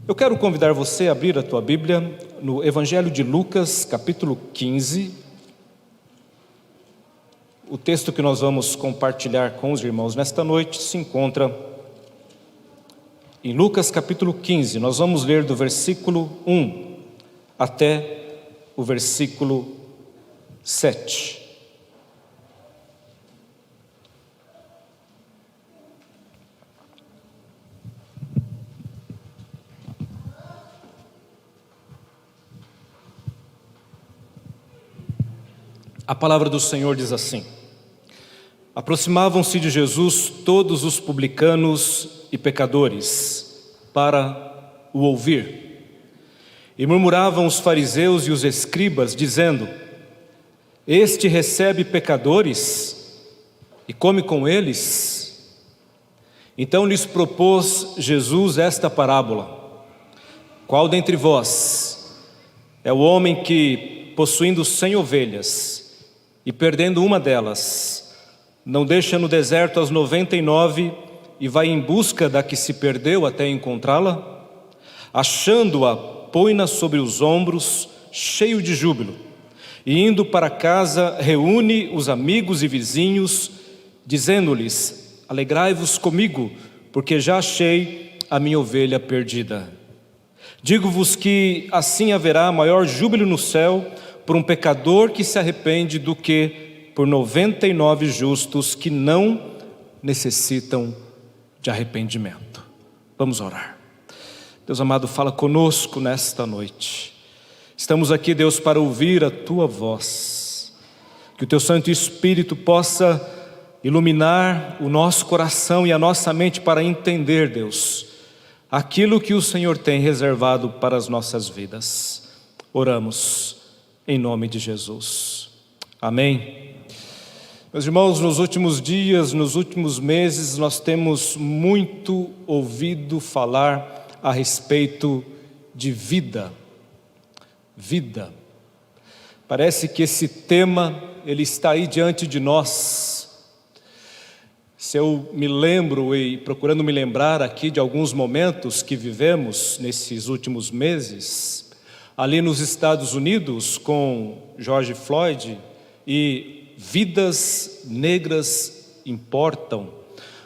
Eu quero convidar você a abrir a tua Bíblia no Evangelho de Lucas, capítulo 15. O texto que nós vamos compartilhar com os irmãos nesta noite se encontra em Lucas, capítulo 15. Nós vamos ler do versículo 1 até o versículo 7. A palavra do Senhor diz assim: aproximavam-se de Jesus todos os publicanos e pecadores para o ouvir. E murmuravam os fariseus e os escribas, dizendo: este recebe pecadores e come com eles. Então lhes propôs Jesus esta parábola: qual dentre vós é o homem que, possuindo 100 ovelhas, e perdendo uma delas, não deixa no deserto as 99 e vai em busca da que se perdeu até encontrá-la? Achando-a, põe-na sobre os ombros, cheio de júbilo, e indo para casa, reúne os amigos e vizinhos, dizendo-lhes: alegrai-vos comigo, porque já achei a minha ovelha perdida. Digo-vos que assim haverá maior júbilo no céu por um pecador que se arrepende do que por 99 justos que não necessitam de arrependimento. Vamos orar. Deus amado, fala conosco nesta noite. Estamos aqui, Deus, para ouvir a Tua voz. Que o Teu Santo Espírito possa iluminar o nosso coração e a nossa mente para entender, Deus, aquilo que o Senhor tem reservado para as nossas vidas. Oramos em nome de Jesus. Amém. Meus irmãos, nos últimos dias, nos últimos meses, nós temos muito ouvido falar a respeito de vida. Vida. Parece que esse tema, ele está aí diante de nós. Se eu me lembro e procurando me lembrar aqui de alguns momentos que vivemos nesses últimos meses, ali nos Estados Unidos com George Floyd e vidas negras importam,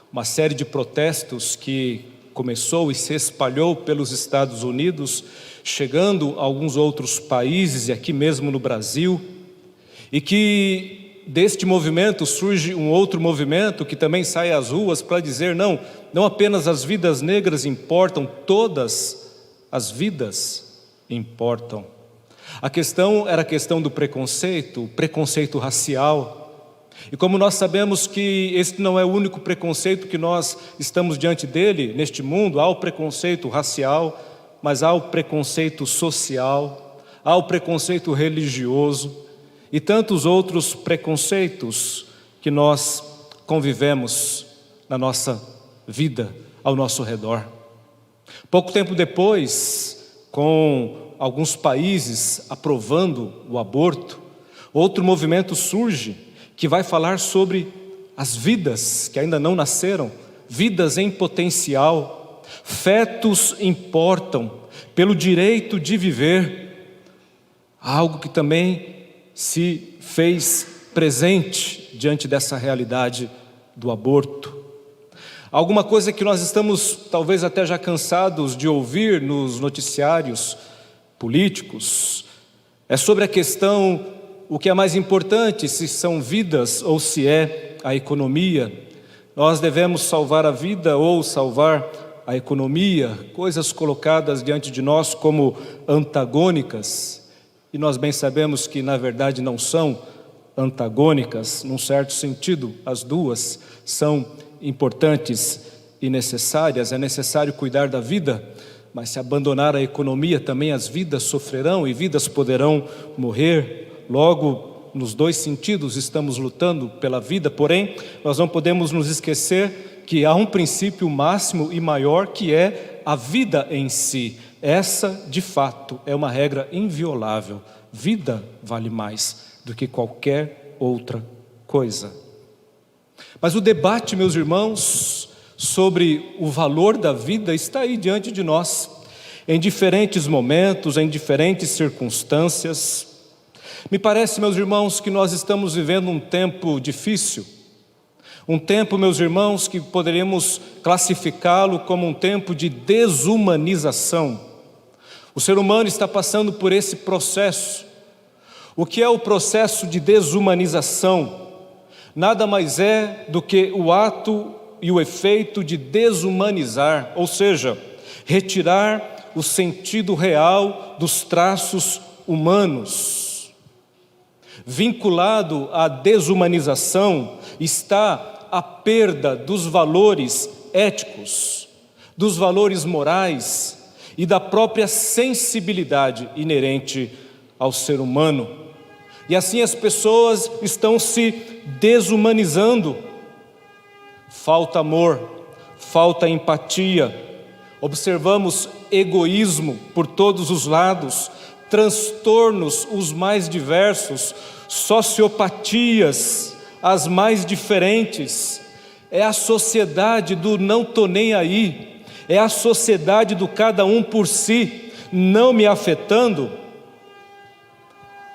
uma série de protestos que começou e se espalhou pelos Estados Unidos, chegando a alguns outros países e aqui mesmo no Brasil, e que deste movimento surge um outro movimento que também sai às ruas para dizer: não apenas as vidas negras importam, todas as vidas importam. A questão era a questão do preconceito, o preconceito racial. E como nós sabemos que este não é o único preconceito que nós estamos diante dele neste mundo, há o preconceito racial, mas há o preconceito social, há o preconceito religioso e tantos outros preconceitos que nós convivemos na nossa vida, ao nosso redor. Pouco tempo depois, com alguns países aprovando o aborto, outro movimento surge que vai falar sobre as vidas que ainda não nasceram, vidas em potencial. Fetos importam pelo direito de viver, algo que também se fez presente diante dessa realidade do aborto. Alguma coisa que nós estamos talvez até já cansados de ouvir nos noticiários políticos é sobre a questão: o que é mais importante, se são vidas ou se é a economia. Nós devemos salvar a vida ou salvar a economia, coisas colocadas diante de nós como antagônicas, e nós bem sabemos que na verdade não são antagônicas. Num certo sentido, as duas são importantes e necessárias. É necessário cuidar da vida, mas se abandonar a economia, também as vidas sofrerão e vidas poderão morrer. Logo, nos dois sentidos estamos lutando pela vida, porém, nós não podemos nos esquecer que há um princípio máximo e maior, que é a vida em si. Essa, de fato, é uma regra inviolável. Vida vale mais do que qualquer outra coisa. Mas o debate, meus irmãos, sobre o valor da vida está aí diante de nós. em diferentes momentos, em diferentes circunstâncias. Me parece, meus irmãos, que nós estamos vivendo um tempo difícil, um tempo, meus irmãos, que poderíamos classificá-lo como um tempo de desumanização. O ser humano está passando por esse processo. O que é o processo de desumanização? Nada mais é do que o ato e o efeito de desumanizar, ou seja, retirar o sentido real dos traços humanos. Vinculado à desumanização está a perda dos valores éticos, dos valores morais e da própria sensibilidade inerente ao ser humano. E assim as pessoas estão se desumanizando. Falta amor, falta empatia. Observamos egoísmo por todos os lados, transtornos os mais diversos, sociopatias as mais diferentes. É a sociedade do não tô nem aí, é a sociedade do cada um por si, não me afetando.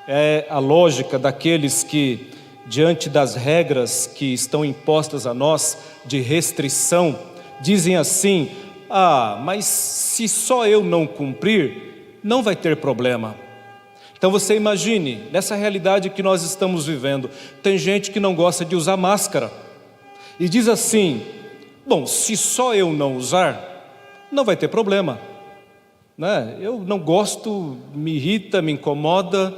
É a lógica daqueles que, diante das regras que estão impostas a nós de restrição, dizem assim: mas se só eu não cumprir, não vai ter problema. Então você imagine, nessa realidade que nós estamos vivendo, tem gente que não gosta de usar máscara e diz assim: bom, se só eu não usar, não vai ter problema, né? Eu não gosto, me irrita, me incomoda,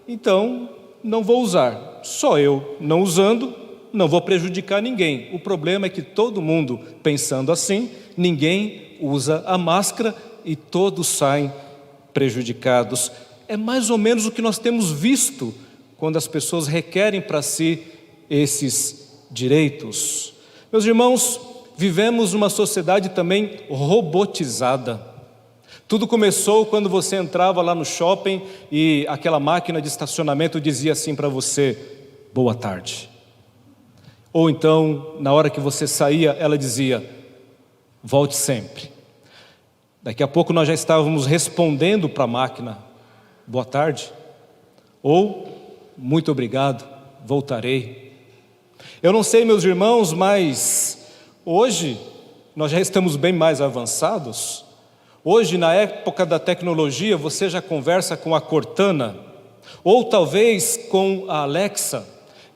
então não vou usar. Só eu não usando, não vou prejudicar ninguém. O problema é que todo mundo pensando assim, ninguém usa a máscara e todos saem prejudicados. É mais ou menos o que nós temos visto quando as pessoas requerem para si esses direitos. Meus irmãos, vivemos numa sociedade também robotizada. Tudo começou quando você entrava lá no shopping e aquela máquina de estacionamento dizia assim para você: boa tarde. Ou então, na hora que você saía, ela dizia: volte sempre. Daqui a pouco nós já estávamos respondendo para a máquina: boa tarde. Ou muito obrigado, voltarei. Eu não sei, meus irmãos, mas hoje nós já estamos bem mais avançados. Hoje, na época da tecnologia, você já conversa com a Cortana, ou talvez com a Alexa,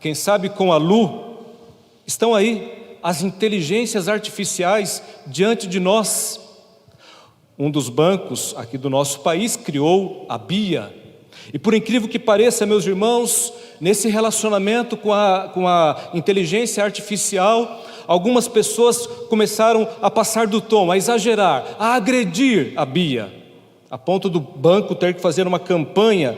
quem sabe com a Lu. Estão aí as inteligências artificiais diante de nós. Um dos bancos aqui do nosso país criou a BIA. E por incrível que pareça, meus irmãos, nesse relacionamento com a inteligência artificial, algumas pessoas começaram a passar do tom, a exagerar, a agredir a BIA, a ponto do banco ter que fazer uma campanha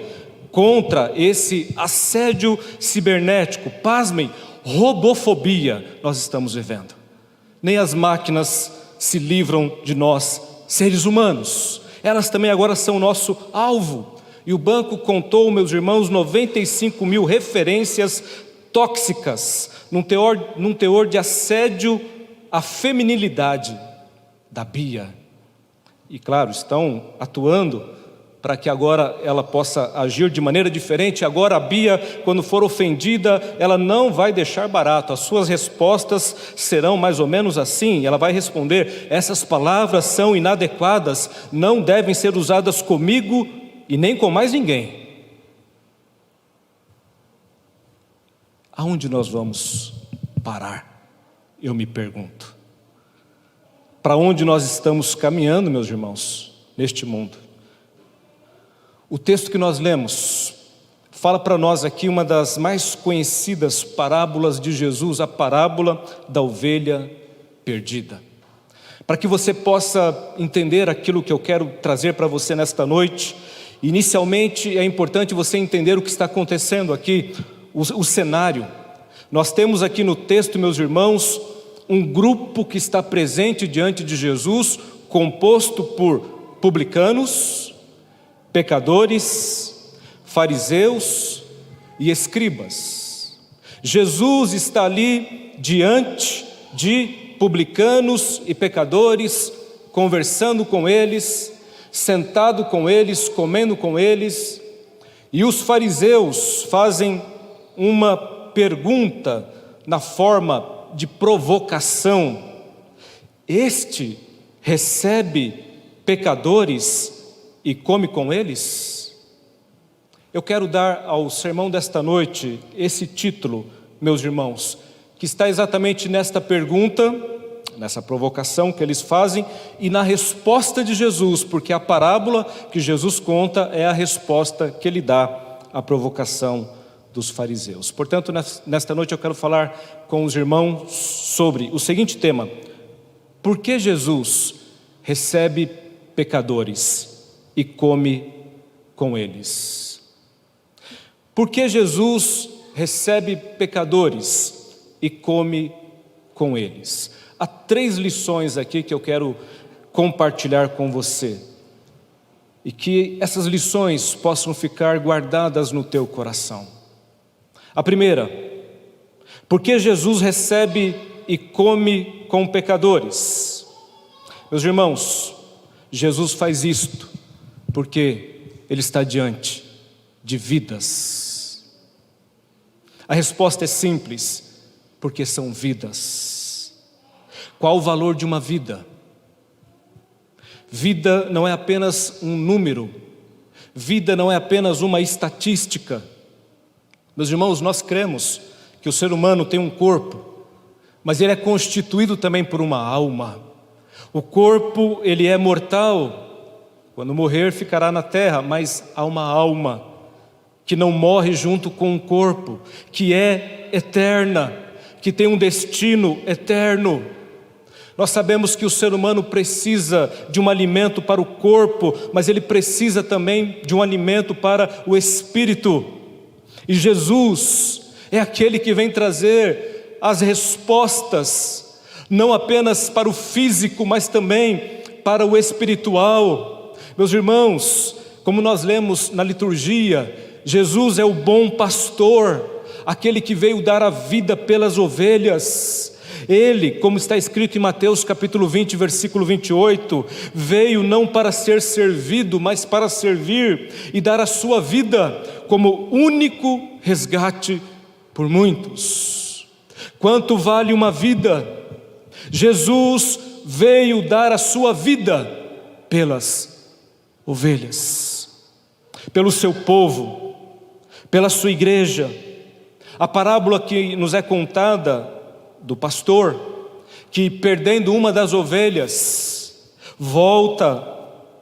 contra esse assédio cibernético. Pasmem, robofobia nós estamos vivendo. Nem as máquinas se livram de nós, seres humanos. Elas também agora são nosso alvo. E o banco contou, meus irmãos, 95 mil referências tóxicas, num teor de assédio à feminilidade da BIA. E claro, estão atuando para que agora ela possa agir de maneira diferente. Agora a BIA, quando for ofendida, ela não vai deixar barato. As suas respostas serão mais ou menos assim. Ela vai responder: essas palavras são inadequadas, não devem ser usadas comigo e nem com mais ninguém. Aonde nós vamos parar? Eu me pergunto. Para onde nós estamos caminhando, meus irmãos, neste mundo? O texto que nós lemos fala para nós aqui uma das mais conhecidas parábolas de Jesus, a parábola da ovelha perdida. Para que você possa entender aquilo que eu quero trazer para você nesta noite, inicialmente é importante você entender o que está acontecendo aqui, o cenário. Nós temos aqui no texto, meus irmãos, um grupo que está presente diante de Jesus, composto por publicanos, pecadores, fariseus e escribas. Jesus está ali diante de publicanos e pecadores, conversando com eles. sentado com eles, comendo com eles, e os fariseus fazem uma pergunta na forma de provocação: este recebe pecadores e come com eles? Eu quero dar ao sermão desta noite esse título, meus irmãos, que está exatamente nesta pergunta, nessa provocação que eles fazem e na resposta de Jesus, porque a parábola que Jesus conta é a resposta que ele dá à provocação dos fariseus. Portanto, nesta noite eu quero falar com os irmãos sobre o seguinte tema: por que Jesus recebe pecadores e come com eles? Por que Jesus recebe pecadores e come com eles? Há 3 lições aqui que eu quero compartilhar com você, e que essas lições possam ficar guardadas no teu coração. A primeira: por que Jesus recebe e come com pecadores? Meus irmãos, Jesus faz isto porque Ele está diante de vidas. A resposta é simples: porque são vidas. Qual o valor de uma vida? Vida não é apenas um número, vida não é apenas uma estatística. Meus irmãos, nós cremos que o ser humano tem um corpo, mas ele é constituído também por uma alma. O corpo, ele é mortal, quando morrer ficará na terra, mas há uma alma que não morre junto com o corpo, que é eterna, que tem um destino eterno. Nós sabemos que o ser humano precisa de um alimento para o corpo, mas ele precisa também de um alimento para o espírito. E Jesus é aquele que vem trazer as respostas, não apenas para o físico, mas também para o espiritual. Meus irmãos, como nós lemos na liturgia, Jesus é o bom pastor, aquele que veio dar a vida pelas ovelhas. Ele, como está escrito em Mateus capítulo 20, versículo 28, veio não para ser servido, mas para servir e dar a sua vida como único resgate por muitos. Quanto vale uma vida? Jesus veio dar a sua vida pelas ovelhas, pelo seu povo, pela sua igreja. A parábola que nos é contada do pastor, que perdendo uma das ovelhas, volta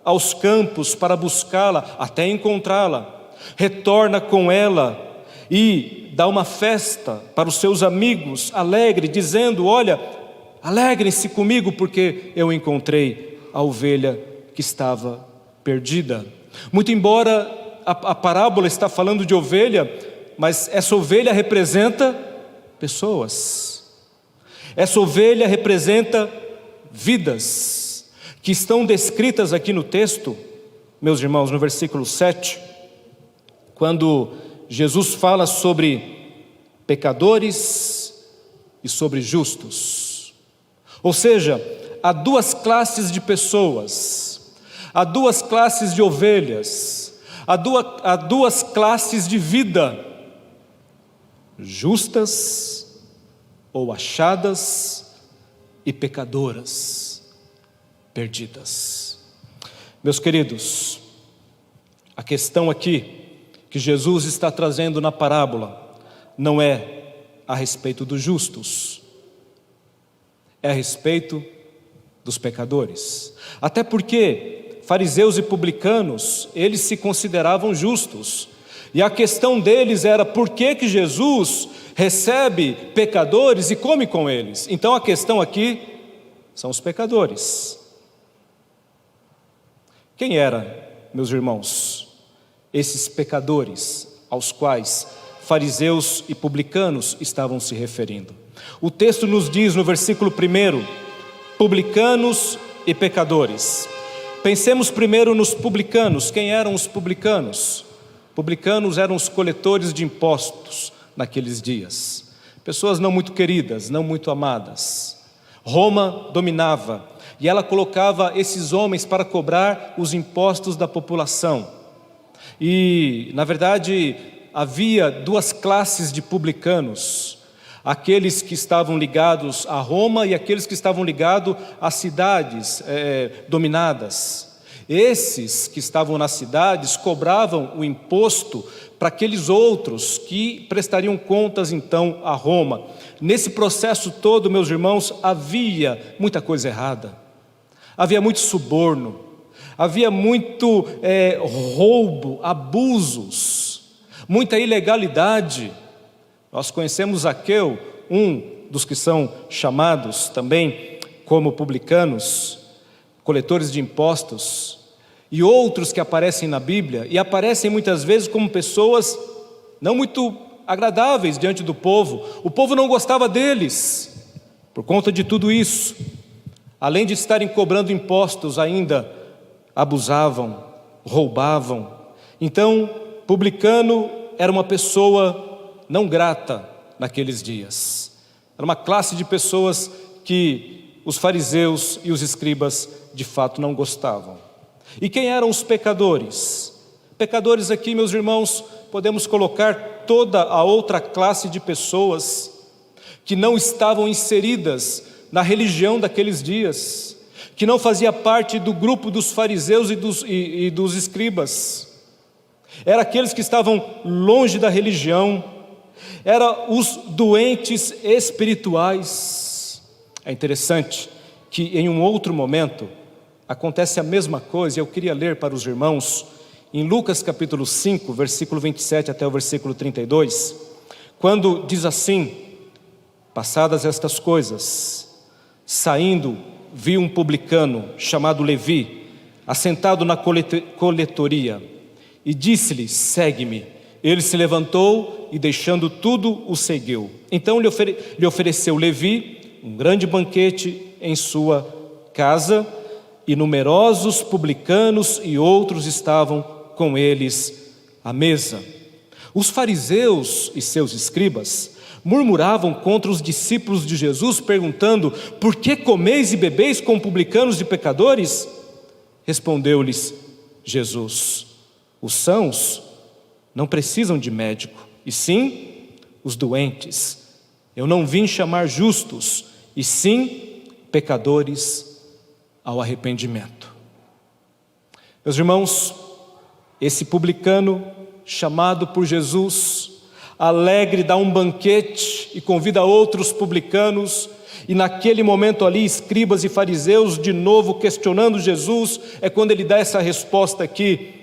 aos campos para buscá-la até encontrá-la, retorna com ela e dá uma festa para os seus amigos, alegre, dizendo: olha, alegrem-se comigo porque eu encontrei a ovelha que estava perdida. Muito embora a parábola está falando de ovelha, mas essa ovelha representa pessoas. Essa ovelha representa vidas que estão descritas aqui no texto, meus irmãos, no versículo 7, quando Jesus fala sobre pecadores e sobre justos. Ou seja, há 2 classes de pessoas, há 2 classes de ovelhas, há 2 classes de vida: justas ou achadas e pecadoras perdidas. Meus queridos, a questão aqui que Jesus está trazendo na parábola não é a respeito dos justos, é a respeito dos pecadores. Até porque fariseus e publicanos, eles se consideravam justos, e a questão deles era: por que Jesus recebe pecadores e come com eles? Então a questão aqui são os pecadores. Quem eram, meus irmãos, esses pecadores aos quais fariseus e publicanos estavam se referindo? O texto nos diz no versículo 1: publicanos e pecadores. Pensemos primeiro nos publicanos. Quem eram os publicanos? Publicanos eram os coletores de impostos naqueles dias, pessoas não muito queridas, não muito amadas, Roma dominava e ela colocava esses homens para cobrar os impostos da população. E, na verdade, havia duas classes de publicanos: aqueles que estavam ligados a Roma e aqueles que estavam ligados às cidades dominadas. Esses que estavam nas cidades cobravam o imposto para aqueles outros que prestariam contas então a Roma. Nesse processo todo, meus irmãos, havia muita coisa errada, havia muito suborno, havia muito roubo, abusos, muita ilegalidade. Nós conhecemos Zaqueu, um dos que são chamados também como publicanos, coletores de impostos, e outros que aparecem na Bíblia, e aparecem muitas vezes como pessoas não muito agradáveis diante do povo. O povo não gostava deles, por conta de tudo isso. Além de estarem cobrando impostos, ainda abusavam, roubavam. Então, publicano era uma pessoa não grata naqueles dias. Era uma classe de pessoas que os fariseus e os escribas de fato não gostavam. E quem eram os pecadores? Pecadores aqui, meus irmãos, podemos colocar toda a outra classe de pessoas que não estavam inseridas na religião daqueles dias, que não fazia parte do grupo dos fariseus e dos escribas. Eram aqueles que estavam longe da religião, eram os doentes espirituais. É interessante que em um outro momento acontece a mesma coisa. Eu queria ler para os irmãos em Lucas capítulo 5, versículo 27 até o versículo 32, quando diz assim: passadas estas coisas, saindo, viu um publicano chamado Levi, assentado na coletoria, e disse-lhe: segue-me. Ele se levantou e, deixando tudo, o seguiu. Então lhe ofereceu Levi um grande banquete em sua casa, e numerosos publicanos e outros estavam com eles à mesa. Os fariseus e seus escribas murmuravam contra os discípulos de Jesus, perguntando: por que comeis e bebeis com publicanos e pecadores? Respondeu-lhes Jesus: os sãos não precisam de médico, e sim os doentes. Eu não vim chamar justos, e sim pecadores ao arrependimento. Meus irmãos, esse publicano chamado por Jesus, alegre, dá um banquete e convida outros publicanos, e naquele momento ali, escribas e fariseus de novo questionando Jesus, é quando ele dá essa resposta aqui: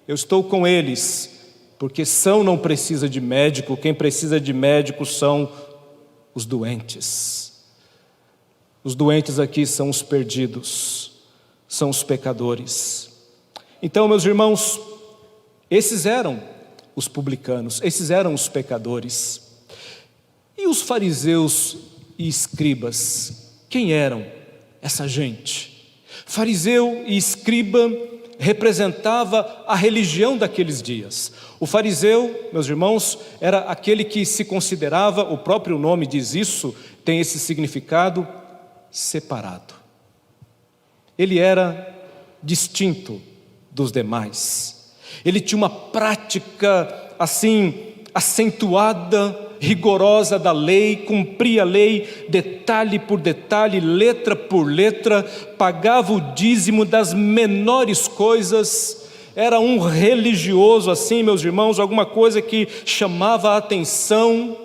eu estou com eles, porque são não precisa de médico, quem precisa de médico são os doentes. Os doentes aqui são os perdidos, são os pecadores. Então, meus irmãos, esses eram os publicanos, esses eram os pecadores. E os fariseus e escribas, quem eram essa gente? Fariseu e escriba representava a religião daqueles dias. O fariseu, meus irmãos, era aquele que se considerava, o próprio nome diz isso, tem esse significado, separado. Ele era distinto dos demais. Ele tinha uma prática assim acentuada, rigorosa da lei, cumpria a lei detalhe por detalhe, letra por letra, pagava o dízimo das menores coisas. Era um religioso assim, meus irmãos, alguma coisa que chamava a atenção.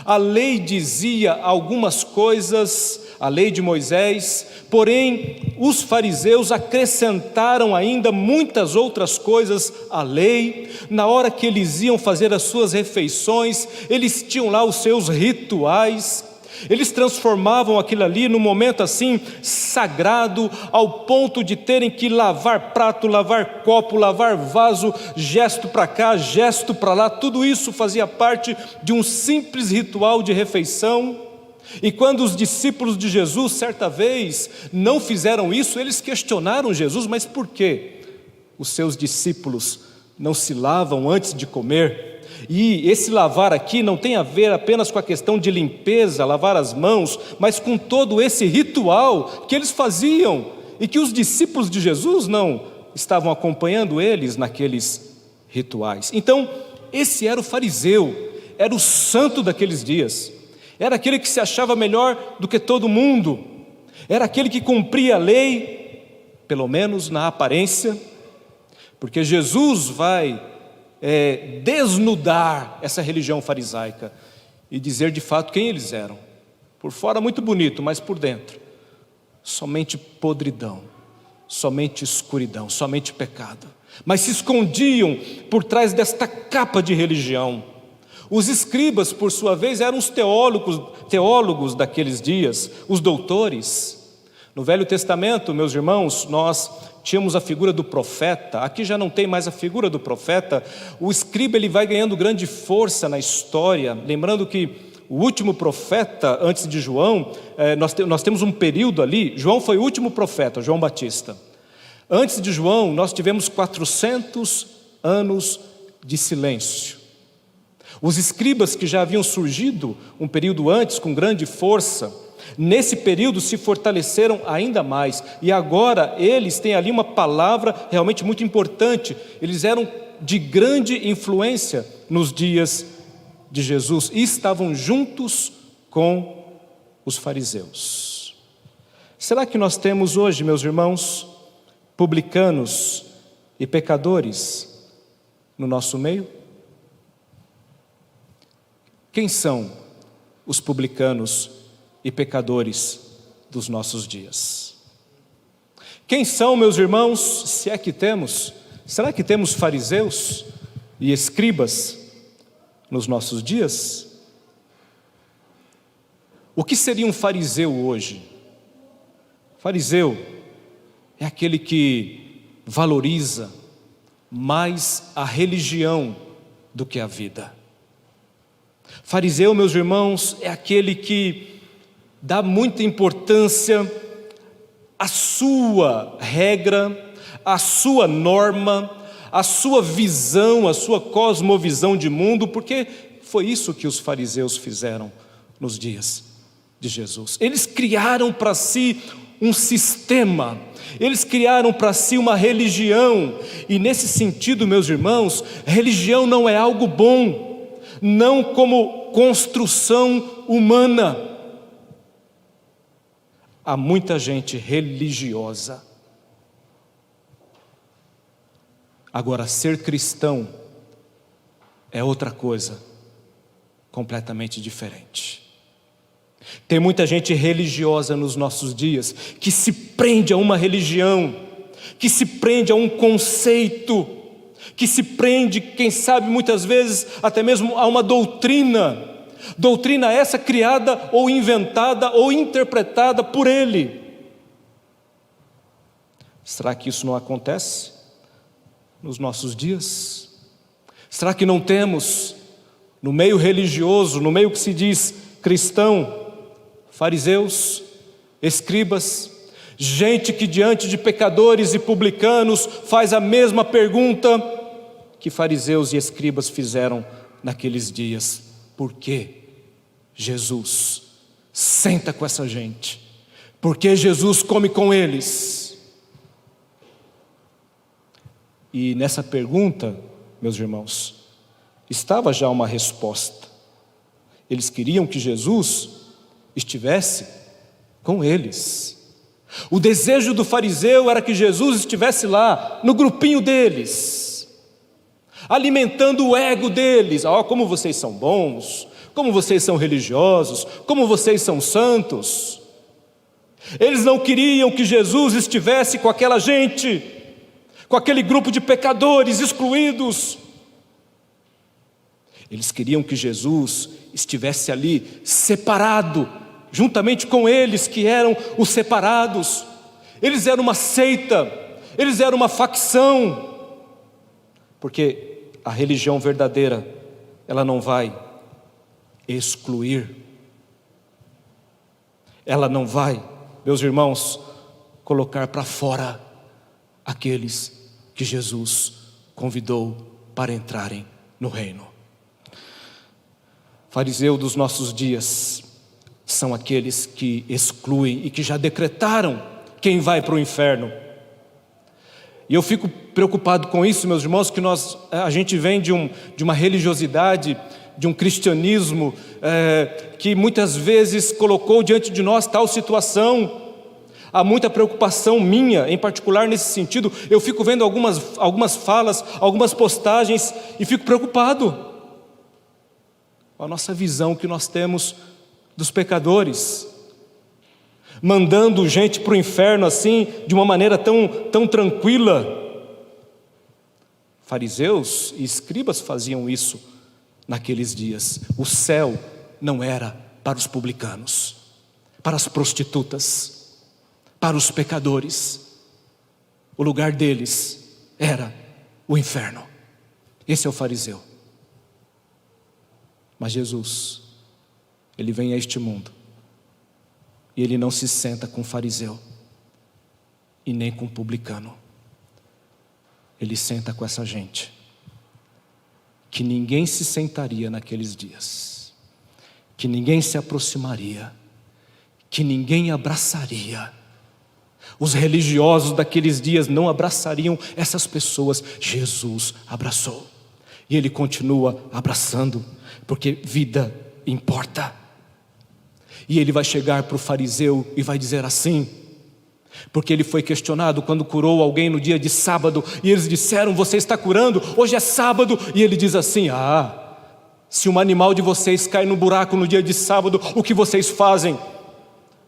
A lei dizia algumas coisas, a lei de Moisés, porém os fariseus acrescentaram ainda muitas outras coisas à lei. Na hora que eles iam fazer as suas refeições, eles tinham lá os seus rituais, eles transformavam aquilo ali num momento assim sagrado, ao ponto de terem que lavar prato, lavar copo, lavar vaso, gesto para cá, gesto para lá. Tudo isso fazia parte de um simples ritual de refeição. E quando os discípulos de Jesus certa vez não fizeram isso, eles questionaram Jesus: mas por quê? Os seus discípulos não se lavam antes de comer? E esse lavar aqui não tem a ver apenas com a questão de limpeza, lavar as mãos, mas com todo esse ritual que eles faziam e que os discípulos de Jesus não estavam acompanhando eles naqueles rituais. Então, esse era o fariseu, era o santo daqueles dias, era aquele que se achava melhor do que todo mundo, era aquele que cumpria a lei, pelo menos na aparência, porque Jesus vai desnudar essa religião farisaica e dizer de fato quem eles eram. Por fora muito bonito, mas por dentro somente podridão, somente escuridão, somente pecado. Mas se escondiam por trás desta capa de religião. Os escribas, por sua vez, eram os teólogos daqueles dias, os doutores. No Velho Testamento, meus irmãos, nós tínhamos a figura do profeta. Aqui já não tem mais a figura do profeta. O escriba ele vai ganhando grande força na história. Lembrando que o último profeta antes de João, nós temos um período ali. João foi o último profeta, João Batista. Antes de João, nós tivemos 400 anos de silêncio. Os escribas que já haviam surgido um período antes com grande força, nesse período se fortaleceram ainda mais. E agora eles têm ali uma palavra realmente muito importante. Eles eram de grande influência nos dias de Jesus e estavam juntos com os fariseus. Será que nós temos hoje, meus irmãos, publicanos e pecadores no nosso meio? Quem são os publicanos e pecadores dos nossos dias? Quem são, meus irmãos, se é que temos? Será que temos fariseus e escribas nos nossos dias? O que seria um fariseu hoje? Fariseu é aquele que valoriza mais a religião do que a vida. Fariseu, meus irmãos, é aquele que dá muita importância à sua regra, à sua norma, à sua visão, à sua cosmovisão de mundo, porque foi isso que os fariseus fizeram nos dias de Jesus. Eles criaram para si um sistema, eles criaram para si uma religião, e nesse sentido, meus irmãos, religião não é algo bom, não como construção humana. Há muita gente religiosa. Agora, ser cristão é outra coisa, completamente diferente. Tem muita gente religiosa nos nossos dias, que se prende a uma religião, que se prende a um conceito, que se prende, quem sabe muitas vezes, até mesmo a uma doutrina. Doutrina essa criada ou inventada ou interpretada por ele. Será que isso não acontece nos nossos dias? Será que não temos, no meio religioso, no meio que se diz cristão, fariseus, escribas, gente que diante de pecadores e publicanos faz a mesma pergunta que fariseus e escribas fizeram naqueles dias? Por que Jesus senta com essa gente? Por que Jesus come com eles? E nessa pergunta, meus irmãos, estava já uma resposta. Eles queriam que Jesus estivesse com eles. O desejo do fariseu era que Jesus estivesse lá, no grupinho deles, alimentando o ego deles. Como vocês são bons, como vocês são religiosos, como vocês são santos. Eles não queriam que Jesus estivesse com aquela gente, com aquele grupo de pecadores excluídos. Eles queriam que Jesus estivesse ali, separado, juntamente com eles que eram os separados. Eles eram uma seita, eles eram uma facção, porque a religião verdadeira, ela não vai excluir, ela não vai, meus irmãos, colocar para fora aqueles que Jesus convidou para entrarem no reino. Fariseu dos nossos dias são aqueles que excluem e que já decretaram quem vai para o inferno. E eu fico preocupado com isso, meus irmãos, que a gente vem de uma religiosidade, de um cristianismo que muitas vezes colocou diante de nós tal situação. Há muita preocupação minha, em particular nesse sentido. Eu fico vendo algumas falas, algumas postagens e fico preocupado com a nossa visão que nós temos dos pecadores, mandando gente para o inferno assim, de uma maneira tão tranquila. Fariseus e escribas faziam isso naqueles dias. O céu não era para os publicanos, para as prostitutas, para os pecadores. O lugar deles era o inferno. Esse é o fariseu. Mas Jesus, Ele vem a este mundo e Ele não se senta com fariseu e nem com publicano. Ele senta com essa gente que ninguém se sentaria naqueles dias, que ninguém se aproximaria, que ninguém abraçaria. Os religiosos daqueles dias não abraçariam essas pessoas. Jesus abraçou e Ele continua abraçando, porque vida importa. E Ele vai chegar para o fariseu e vai dizer assim, porque ele foi questionado quando curou alguém no dia de sábado, e eles disseram: você está curando? Hoje é sábado. E ele diz assim: se um animal de vocês cai no buraco no dia de sábado, o que vocês fazem?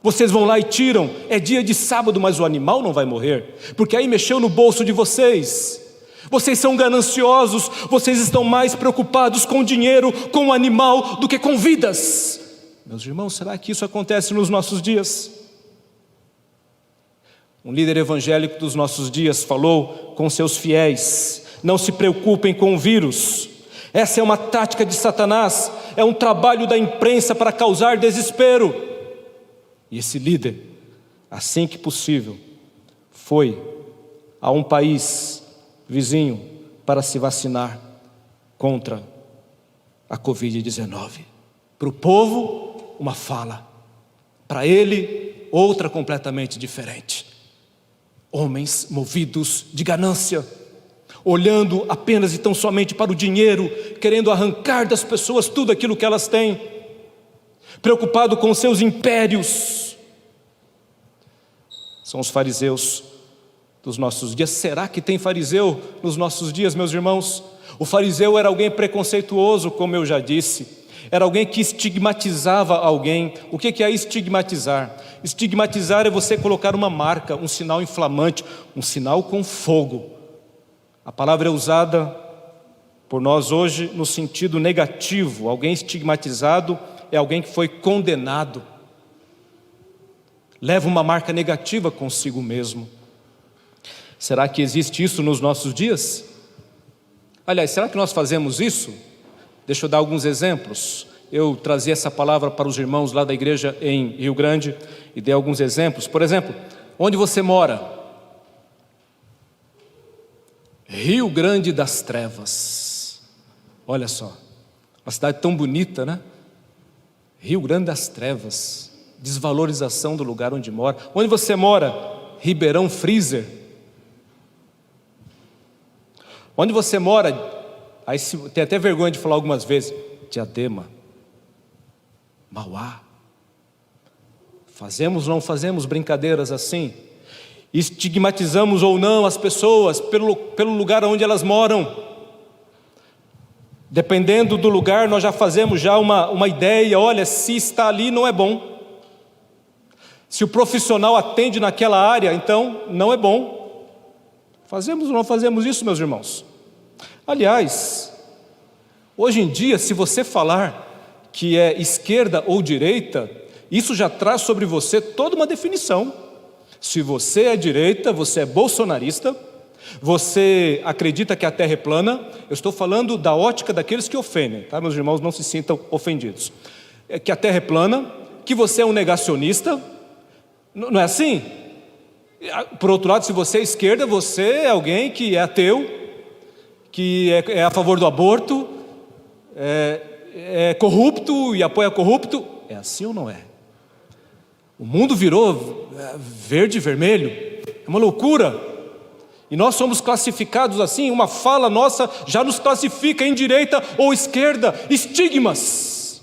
Vocês vão lá e tiram. É dia de sábado, mas o animal não vai morrer, porque aí mexeu no bolso de vocês. Vocês são gananciosos, vocês estão mais preocupados com dinheiro, com o animal, do que com vidas. Meus irmãos, será que isso acontece nos nossos dias? Um líder evangélico dos nossos dias falou com seus fiéis: não se preocupem com o vírus. Essa é uma tática de Satanás, é um trabalho da imprensa para causar desespero. E esse líder, assim que possível, foi a um país vizinho para se vacinar contra a Covid-19. Para o povo, uma fala. Para ele, outra completamente diferente. Homens movidos de ganância, olhando apenas e tão somente para o dinheiro, querendo arrancar das pessoas tudo aquilo que elas têm, preocupado com seus impérios. São os fariseus dos nossos dias. Será que tem fariseu nos nossos dias, meus irmãos? O fariseu era alguém preconceituoso, como eu já disse. Era alguém que estigmatizava alguém. O que é estigmatizar? Estigmatizar é você colocar uma marca, um sinal inflamante, um sinal com fogo. A palavra é usada por nós hoje no sentido negativo. Alguém estigmatizado é alguém que foi condenado. Leva uma marca negativa consigo mesmo. Será que existe isso nos nossos dias? Aliás, será que nós fazemos isso? Deixa eu dar alguns exemplos. Eu trazia essa palavra para os irmãos lá da igreja em Rio Grande e dei alguns exemplos. Por exemplo, onde você mora? Rio Grande das Trevas. Olha só, uma cidade tão bonita, né? Rio Grande das Trevas. Desvalorização do lugar onde mora. Onde você mora? Ribeirão Freezer. Onde você mora? Aí tem até vergonha de falar algumas vezes. Diadema, Mauá. Fazemos ou não fazemos brincadeiras assim? Estigmatizamos ou não as pessoas pelo lugar onde elas moram. Dependendo do lugar, nós já fazemos já uma ideia. Olha, se está ali não é bom. Se o profissional atende naquela área, então não é bom. Fazemos ou não fazemos isso, meus irmãos? Aliás, hoje em dia, se você falar que é esquerda ou direita, isso já traz sobre você toda uma definição. Se você é direita, você é bolsonarista, você acredita que a terra é plana. Eu estou falando da ótica daqueles que ofendem, tá? Meus irmãos, não se sintam ofendidos. Que a terra é plana, que você é um negacionista, não é assim? Por outro lado, se você é esquerda, você é alguém que é ateu, que é a favor do aborto, é corrupto e apoia corrupto. É assim ou não é? O mundo virou verde e vermelho, é uma loucura. E nós somos classificados assim, uma fala nossa já nos classifica em direita ou esquerda, estigmas.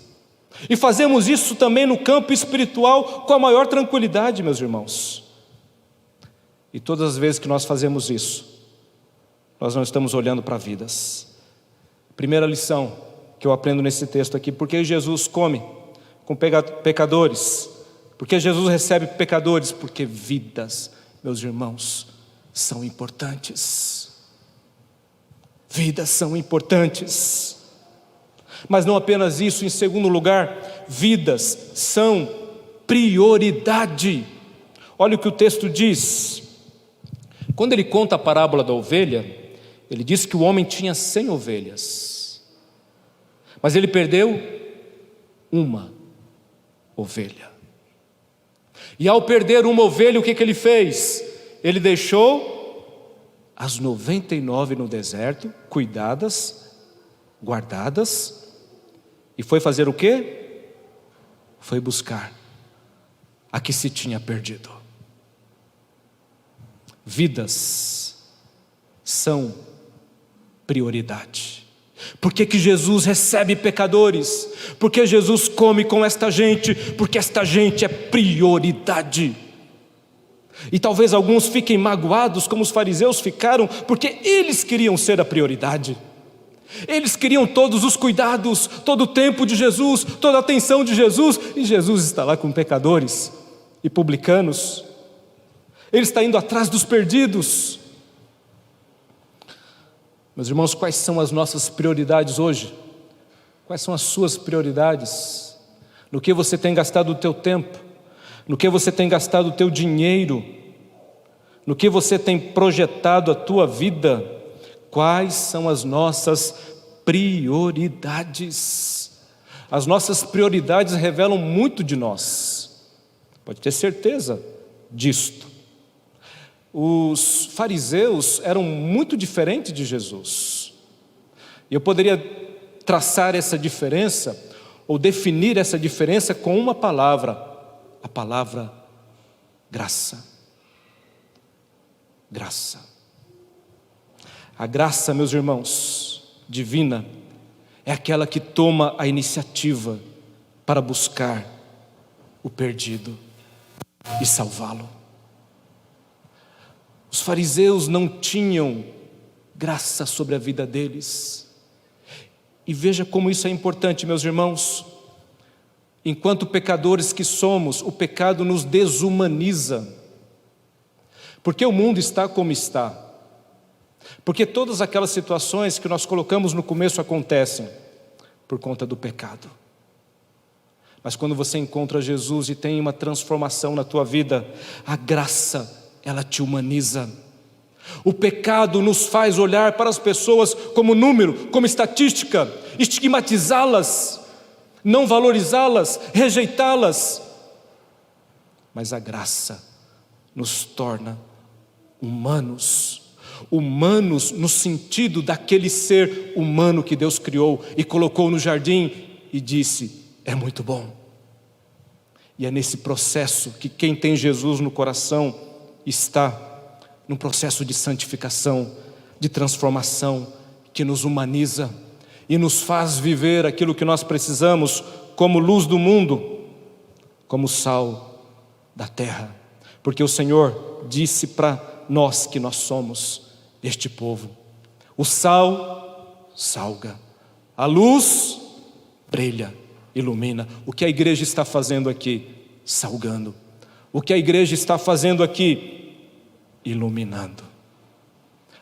E fazemos isso também no campo espiritual com a maior tranquilidade, meus irmãos. E todas as vezes que nós fazemos isso, nós não estamos olhando para vidas. Primeira lição que eu aprendo nesse texto aqui: por que Jesus come com pecadores? Por que Jesus recebe pecadores? Porque vidas, meus irmãos, são importantes. Vidas são importantes. Mas não apenas isso, em segundo lugar, vidas são prioridade. Olha o que o texto diz. Quando ele conta a parábola da ovelha, ele diz que o homem tinha 100 ovelhas, mas ele perdeu uma ovelha. E ao perder uma ovelha, o que ele fez? Ele deixou as 99 no deserto, cuidadas, guardadas, e foi fazer o quê? Foi buscar a que se tinha perdido. Vidas são prioridade. Por que Jesus recebe pecadores? Porque Jesus come com esta gente? Porque esta gente é prioridade. E talvez alguns fiquem magoados, como os fariseus ficaram, porque eles queriam ser a prioridade. Eles queriam todos os cuidados, todo o tempo de Jesus, toda a atenção de Jesus, e Jesus está lá com pecadores e publicanos. Ele está indo atrás dos perdidos. Meus irmãos, quais são as nossas prioridades hoje? Quais são as suas prioridades? No que você tem gastado o teu tempo? No que você tem gastado o teu dinheiro? No que você tem projetado a tua vida? Quais são as nossas prioridades? As nossas prioridades revelam muito de nós. Pode ter certeza disto. Os fariseus eram muito diferentes de Jesus. E eu poderia traçar essa diferença, ou definir essa diferença com uma palavra: a palavra graça. Graça. A graça, meus irmãos, divina, é aquela que toma a iniciativa para buscar o perdido e salvá-lo. Os fariseus não tinham graça sobre a vida deles. E veja como isso é importante, meus irmãos. Enquanto pecadores que somos, o pecado nos desumaniza. Porque o mundo está como está. Porque todas aquelas situações que nós colocamos no começo acontecem por conta do pecado. Mas quando você encontra Jesus e tem uma transformação na tua vida, a graça, ela te humaniza. O pecado nos faz olhar para as pessoas como número, como estatística, estigmatizá-las, não valorizá-las, rejeitá-las. Mas a graça nos torna humanos. Humanos no sentido daquele ser humano que Deus criou e colocou no jardim e disse: é muito bom. E é nesse processo que quem tem Jesus no coração está num processo de santificação, de transformação, que nos humaniza e nos faz viver aquilo que nós precisamos como luz do mundo, como sal da terra. Porque o Senhor disse para nós que nós somos este povo. O sal salga, a luz brilha, ilumina. O que a igreja está fazendo aqui? Salgando. O que a igreja está fazendo aqui? Iluminando.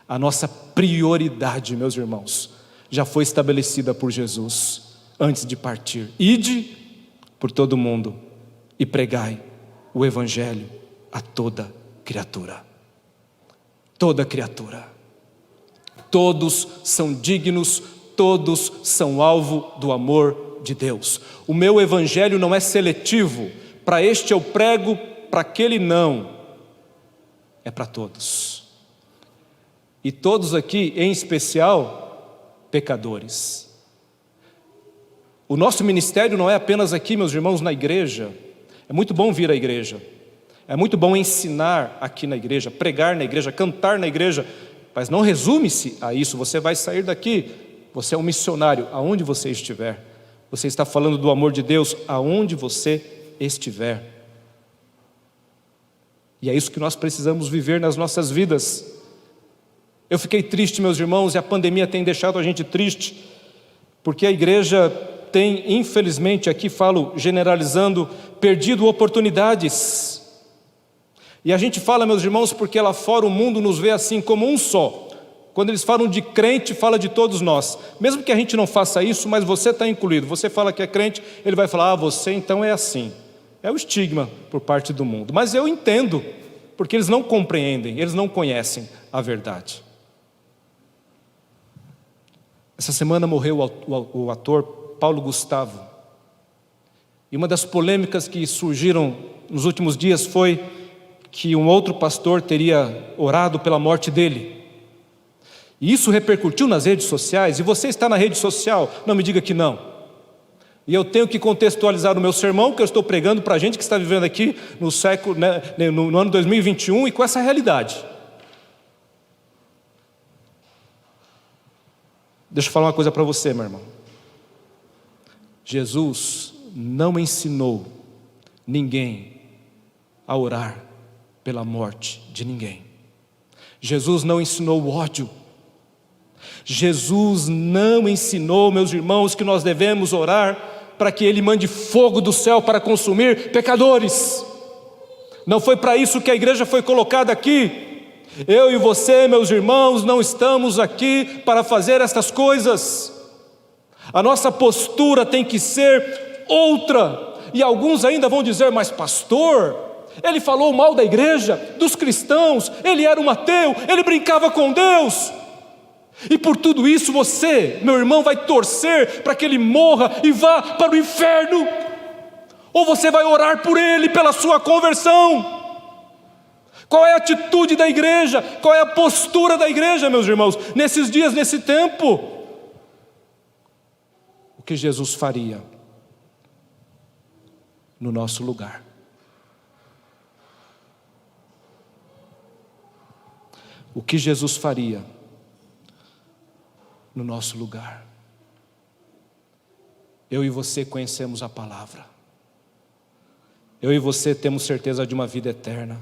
A nossa prioridade, meus irmãos, já foi estabelecida por Jesus antes de partir. Ide por todo o mundo e pregai o evangelho a toda criatura. Toda criatura. Todos são dignos, todos são alvo do amor de Deus. O meu evangelho não é seletivo. Para este eu prego, para aquele não. É para todos. E todos aqui, em especial, pecadores. O nosso ministério não é apenas aqui, meus irmãos, na igreja. É muito bom vir à igreja, é muito bom ensinar aqui na igreja, pregar na igreja, cantar na igreja, mas não resume-se a isso. Você vai sair daqui, você é um missionário aonde você estiver. Você está falando do amor de Deus aonde você estiver. E é isso que nós precisamos viver nas nossas vidas. Eu fiquei triste, meus irmãos, e a pandemia tem deixado a gente triste, porque a igreja tem, infelizmente, aqui falo generalizando, perdido oportunidades. E a gente fala, meus irmãos, porque lá fora o mundo nos vê assim como um só. Quando eles falam de crente, fala de todos nós. Mesmo que a gente não faça isso, mas você está incluído. Você fala que é crente, ele vai falar, você então é assim. É o estigma por parte do mundo. Mas eu entendo, porque eles não compreendem, eles não conhecem a verdade. Essa semana morreu o ator Paulo Gustavo. E uma das polêmicas que surgiram nos últimos dias foi que um outro pastor teria orado pela morte dele. E isso repercutiu nas redes sociais. E você está na rede social, não me diga que não. E eu tenho que contextualizar o meu sermão, que eu estou pregando para a gente que está vivendo aqui no século, no ano 2021 e com essa realidade. Deixa eu falar uma coisa para você, meu irmão. Jesus não ensinou ninguém a orar pela morte de ninguém. Jesus não ensinou o ódio. Jesus não ensinou, meus irmãos, que nós devemos orar para que Ele mande fogo do céu para consumir pecadores. Não foi para isso que a igreja foi colocada aqui. Eu e você, meus irmãos, não estamos aqui para fazer estas coisas. A nossa postura tem que ser outra. E alguns ainda vão dizer, mas pastor, ele falou mal da igreja, dos cristãos, ele era um ateu, ele brincava com Deus. E por tudo isso você, meu irmão, vai torcer para que ele morra e vá para o inferno? Ou você vai orar por ele, pela sua conversão? Qual é a atitude da igreja? Qual é a postura da igreja, meus irmãos, nesses dias, nesse tempo? O que Jesus faria no nosso lugar? O que Jesus faria no nosso lugar? Eu e você conhecemos a palavra. Eu e você temos certeza de uma vida eterna.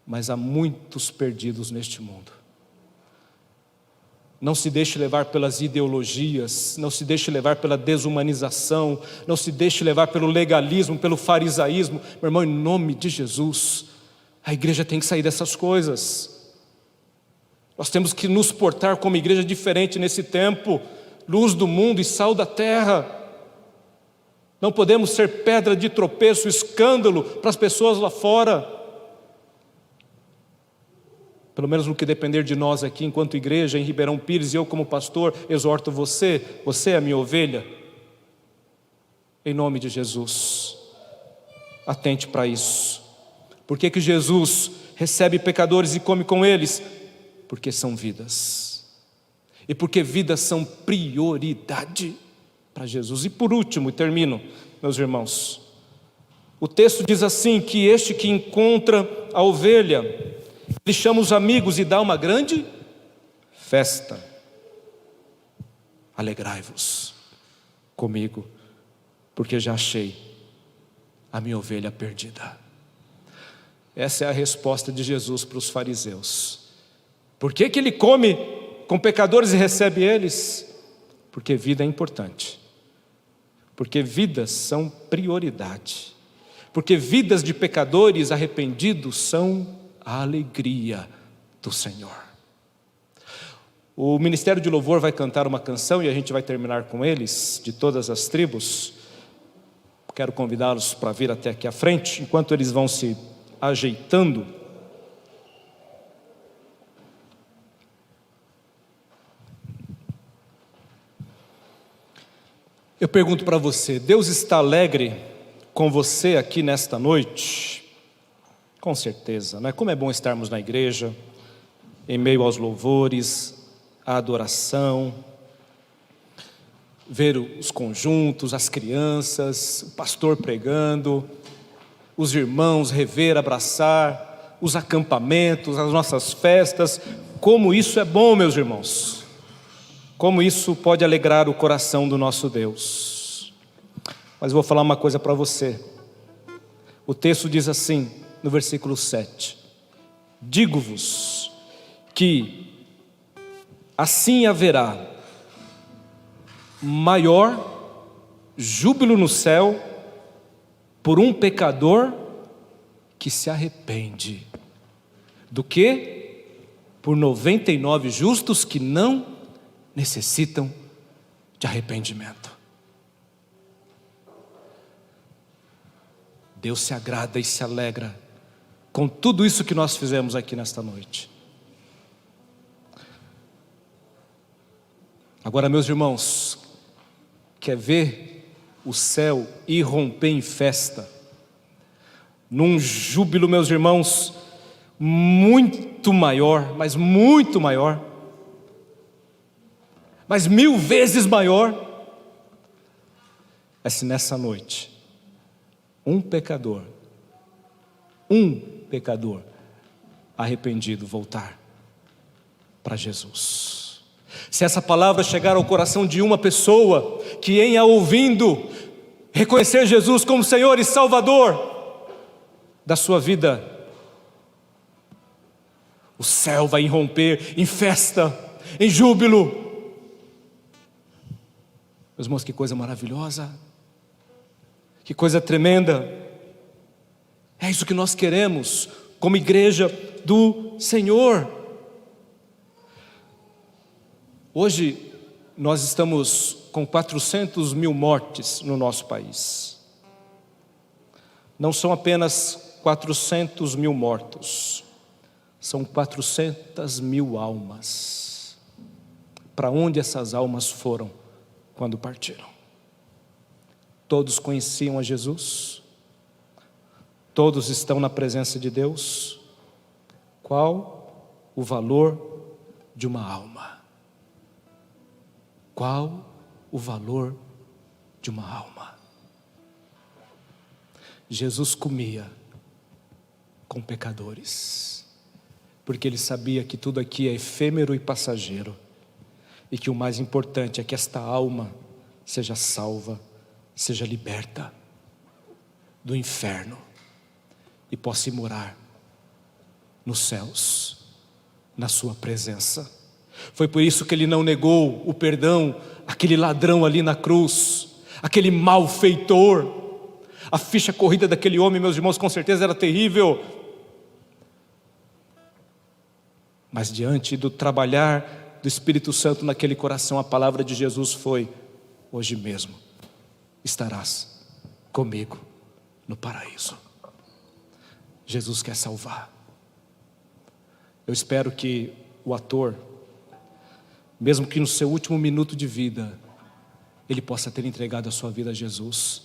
Mas há muitos perdidos neste mundo. Não se deixe levar pelas ideologias, não se deixe levar pela desumanização, não se deixe levar pelo legalismo, pelo farisaísmo. Meu irmão, em nome de Jesus, a igreja tem que sair dessas coisas. Nós temos que nos portar como igreja diferente nesse tempo, luz do mundo e sal da terra. Não podemos ser pedra de tropeço, escândalo para as pessoas lá fora. Pelo menos no que depender de nós aqui, enquanto igreja em Ribeirão Pires, e eu como pastor, exorto você, você é a minha ovelha. Em nome de Jesus, atente para isso. Por que que Jesus recebe pecadores e come com eles? Porque são vidas. E porque vidas são prioridade para Jesus. E por último, e termino, meus irmãos, o texto diz assim, que este que encontra a ovelha, ele chama os amigos e dá uma grande festa. Alegrai-vos comigo, porque já achei a minha ovelha perdida. Essa é a resposta de Jesus para os fariseus. Por que que ele come com pecadores e recebe eles? Porque vida é importante. Porque vidas são prioridade. Porque vidas de pecadores arrependidos são a alegria do Senhor. O Ministério de Louvor vai cantar uma canção e a gente vai terminar com eles, de todas as tribos. Quero convidá-los para vir até aqui à frente, enquanto eles vão se ajeitando. Eu pergunto para você, Deus está alegre com você aqui nesta noite? Com certeza, né? Como é bom estarmos na igreja, em meio aos louvores, à adoração. ver os conjuntos, as crianças, o pastor pregando, os irmãos rever, abraçar, os acampamentos, as nossas festas. Como isso é bom, meus irmãos. Como isso pode alegrar o coração do nosso Deus. Mas vou falar uma coisa para você. O texto diz assim, no versículo 7: digo-vos que assim haverá maior júbilo no céu por um pecador que se arrepende, do que por 99 justos que não necessitam de arrependimento. Deus se agrada e se alegra com tudo isso que nós fizemos aqui nesta noite. Agora, meus irmãos, quer ver o céu irromper em festa, num júbilo, meus irmãos, muito maior, mas muito maior, mas 1000 vezes maior, é se nessa noite um pecador arrependido voltar para Jesus. Se essa palavra chegar ao coração de uma pessoa que, em a ouvindo, reconhecer Jesus como Senhor e Salvador da sua vida, o céu vai irromper em festa, em júbilo. Meus irmãos, que coisa maravilhosa, que coisa tremenda. É isso que nós queremos como igreja do Senhor. Hoje nós estamos com 400 mil mortes no nosso país. Não são apenas 400 mil mortos, são 400 mil almas. Para onde essas almas foram quando partiram? Todos conheciam a Jesus? Todos estão na presença de Deus? Qual o valor de uma alma? Qual o valor de uma alma? Jesus comia com pecadores, porque Ele sabia que tudo aqui é efêmero e passageiro, e que o mais importante é que esta alma seja salva, seja liberta do inferno e possa ir morar nos céus, na sua presença. Foi por isso que Ele não negou o perdão àquele ladrão ali na cruz, aquele malfeitor. A ficha corrida daquele homem, meus irmãos, com certeza era terrível. Mas diante do trabalhar do Espírito Santo naquele coração, a palavra de Jesus foi: hoje mesmo estarás comigo no paraíso. Jesus quer salvar. Eu espero que o ator, mesmo que no seu último minuto de vida, ele possa ter entregado a sua vida a Jesus,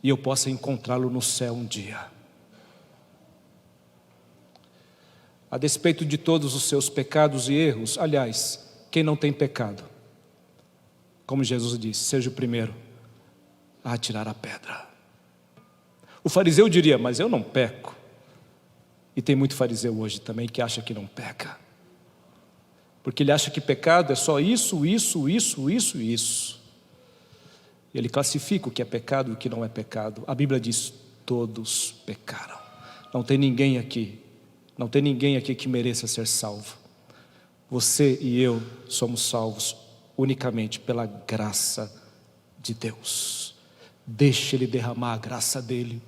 e eu possa encontrá-lo no céu um dia. A despeito de todos os seus pecados e erros, aliás, quem não tem pecado, como Jesus disse, seja o primeiro a atirar a pedra. O fariseu diria: mas eu não peco. E tem muito fariseu hoje também que acha que não peca, porque ele acha que pecado é só isso. E ele classifica o que é pecado e o que não é pecado. A Bíblia diz: todos pecaram. Não tem ninguém aqui que mereça ser salvo. Você e eu somos salvos unicamente pela graça de Deus. Deixe Ele derramar a graça dEle.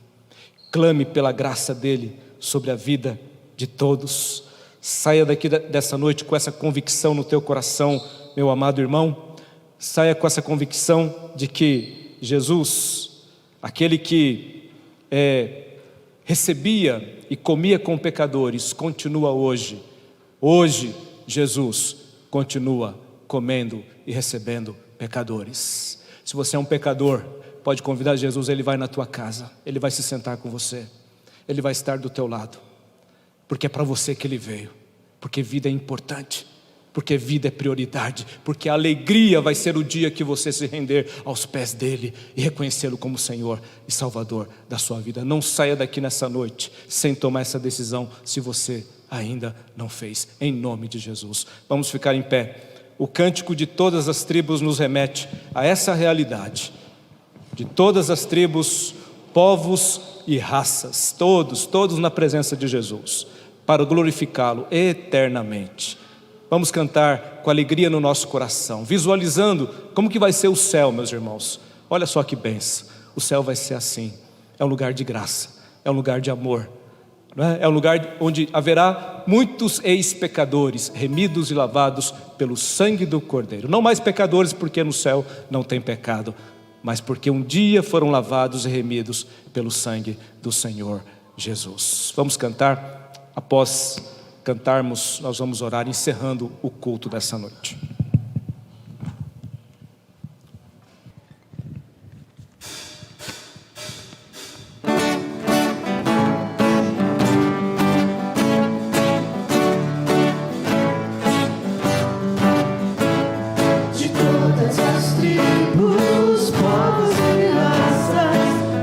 Clame pela graça dEle sobre a vida de todos. Saia daqui dessa noite com essa convicção no teu coração, meu amado irmão. Saia com essa convicção de que Jesus, aquele que recebia e comia com pecadores, continua hoje. Hoje Jesus continua comendo e recebendo pecadores. Se você é um pecador, pode convidar Jesus. Ele vai na tua casa, Ele vai se sentar com você, Ele vai estar do teu lado, porque é para você que Ele veio, porque vida é importante, porque vida é prioridade, porque a alegria vai ser o dia que você se render aos pés dele e reconhecê-lo como Senhor e Salvador da sua vida. Não saia daqui nessa noite sem tomar essa decisão, se você ainda não fez, em nome de Jesus. Vamos ficar em pé. O cântico de todas as tribos nos remete a essa realidade, de todas as tribos, povos e raças, todos na presença de Jesus, para glorificá-lo eternamente. Vamos cantar com alegria no nosso coração, visualizando como que vai ser o céu, meus irmãos. Olha só que bênção, o céu vai ser assim, é um lugar de graça, é um lugar de amor, não é? É um lugar onde haverá muitos ex-pecadores, remidos e lavados pelo sangue do Cordeiro. Não mais pecadores, porque no céu não tem pecado, mas porque um dia foram lavados e remidos pelo sangue do Senhor Jesus. Vamos cantar. Após cantarmos, nós vamos orar, encerrando o culto dessa noite. De todas as tribos, povos e raças,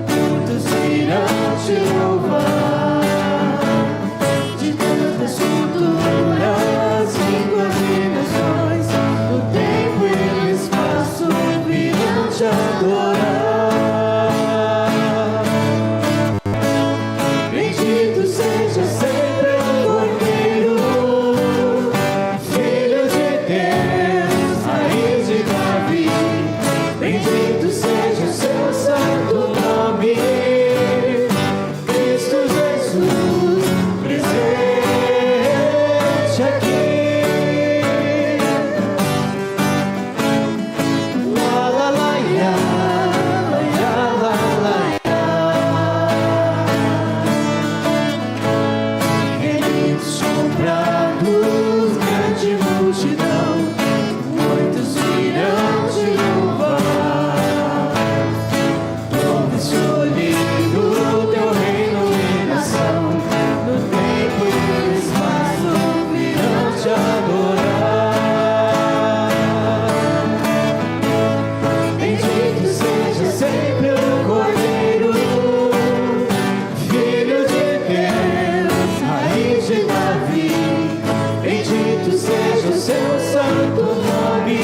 muitos virão te louvar. De todas as culturas, línguas e nações, no tempo e no espaço virão te adorar. Bendito seja sempre o Cordeiro, Filho de Deus, Raiz de Davi. Bendito seja o seu santo nome, Cristo Jesus, presente aqui. La la la ya, la la ya. Remidos comprados, grande multidão, muitos virão te louvar. Povo escolhido, teu reino e nação, no tempo e no espaço virão te adorar. Bendito seja sempre o Cordeiro, Filho de Deus, Raiz de Davi. Bendito seja o seu santo nome,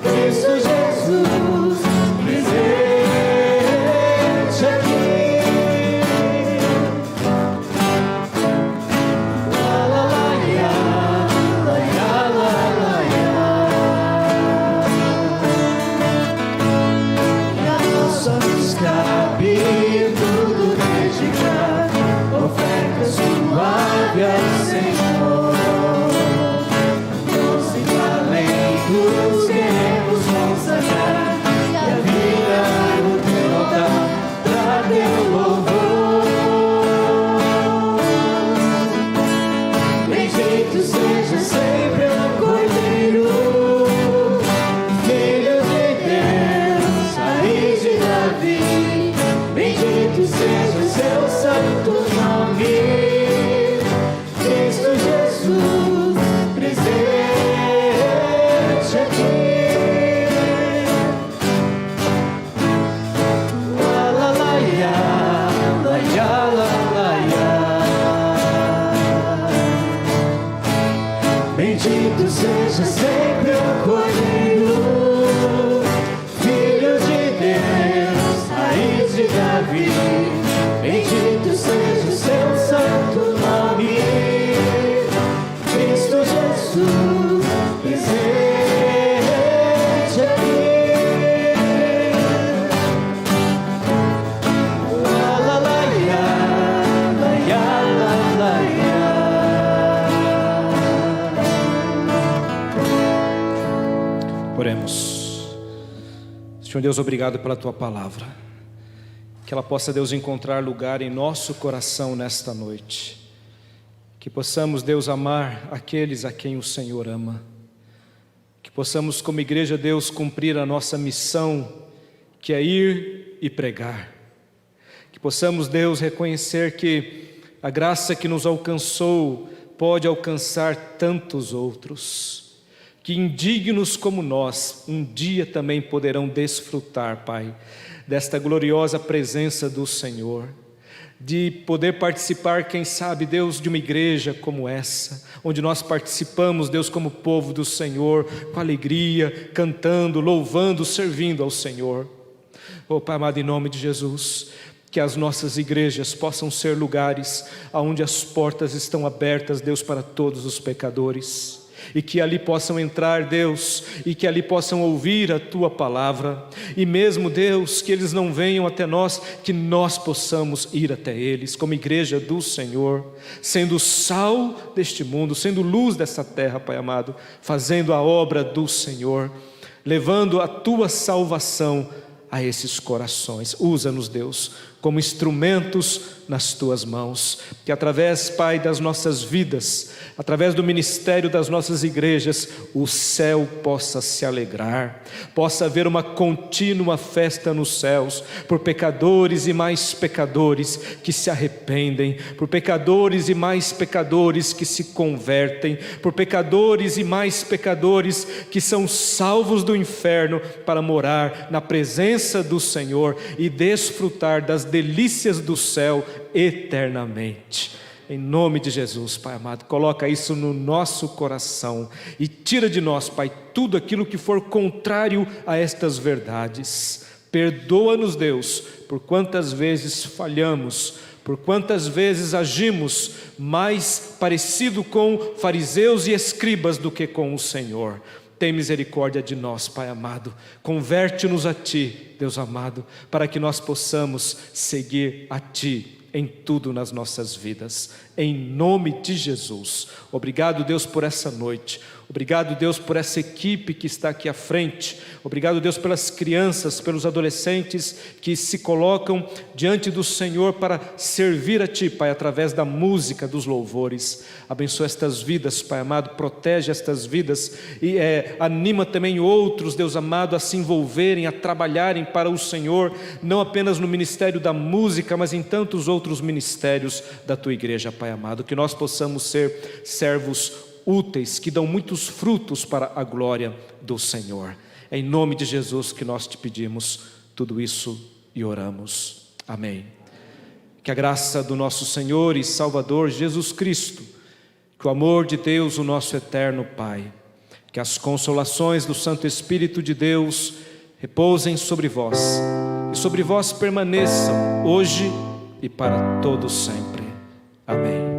Cristo Jesus, presente aqui. La la la ya, la ya la ya. E a nossa nos cabe tudo dedicar, oferta suave ao Senhor. Doce talentos queremos consagrar, e a vida no teu altar, pra teu louvor. Bendito seja sempre o Cordeiro, Filho de Deus, Raiz de Davi. Bendito seja o seu santo nome, Cristo Jesus, presente aqui. La la la ya, la ya la ya. Bendito seja sempre o Cordeiro, Filho de Deus, Raiz de Davi. Bendito seja o seu santo nome, Cristo Jesus, presente aqui. La la la ya, la ya la ya. Oremos. Senhor Deus, obrigado pela Tua palavra, que ela possa, Deus, encontrar lugar em nosso coração nesta noite, que possamos, Deus, amar aqueles a quem o Senhor ama, que possamos como igreja, Deus, cumprir a nossa missão, que é ir e pregar, que possamos, Deus, reconhecer que a graça que nos alcançou pode alcançar tantos outros, que indignos como nós, um dia também poderão desfrutar, Pai, desta gloriosa presença do Senhor, de poder participar, quem sabe, Deus, de uma igreja como essa, onde nós participamos, Deus, como povo do Senhor, com alegria, cantando, louvando, servindo ao Senhor. Oh, Pai amado, em nome de Jesus, que as nossas igrejas possam ser lugares onde as portas estão abertas, Deus, para todos os pecadores, e que ali possam entrar, Deus, e que ali possam ouvir a Tua palavra, e mesmo, Deus, que eles não venham até nós, que nós possamos ir até eles, como igreja do Senhor, sendo sal deste mundo, sendo luz dessa terra, Pai amado, fazendo a obra do Senhor, levando a Tua salvação a esses corações. Usa-nos, Deus, como instrumentos nas Tuas mãos, que através, Pai, das nossas vidas, através do ministério das nossas igrejas, o céu possa se alegrar, possa haver uma contínua festa nos céus, por pecadores e mais pecadores que se arrependem, por pecadores e mais pecadores que se convertem, por pecadores e mais pecadores que são salvos do inferno para morar na presença do Senhor e desfrutar das delícias do céu eternamente. Em nome de Jesus, Pai amado, coloca isso no nosso coração e tira de nós, Pai, tudo aquilo que for contrário a estas verdades. Perdoa-nos, Deus, por quantas vezes falhamos, por quantas vezes agimos mais parecido com fariseus e escribas do que com o Senhor. Tem misericórdia de nós, Pai amado, converte-nos a Ti, Deus amado, para que nós possamos seguir a Ti em tudo nas nossas vidas, em nome de Jesus. Obrigado, Deus, por essa noite, obrigado, Deus, por essa equipe que está aqui à frente, obrigado, Deus, pelas crianças, pelos adolescentes que se colocam diante do Senhor para servir a Ti, Pai, através da música, dos louvores. Abençoa estas vidas, Pai amado, protege estas vidas e anima também outros, Deus amado, a se envolverem, a trabalharem para o Senhor, não apenas no ministério da música, mas em tantos outros ministérios da Tua igreja, Pai amado, que nós possamos ser servos úteis, que dão muitos frutos para a glória do Senhor. É em nome de Jesus que nós Te pedimos tudo isso e oramos. Amém. Que a graça do nosso Senhor e Salvador Jesus Cristo, que o amor de Deus, o nosso eterno Pai, que as consolações do Santo Espírito de Deus repousem sobre vós, e sobre vós permaneçam hoje e para todo sempre. Amém.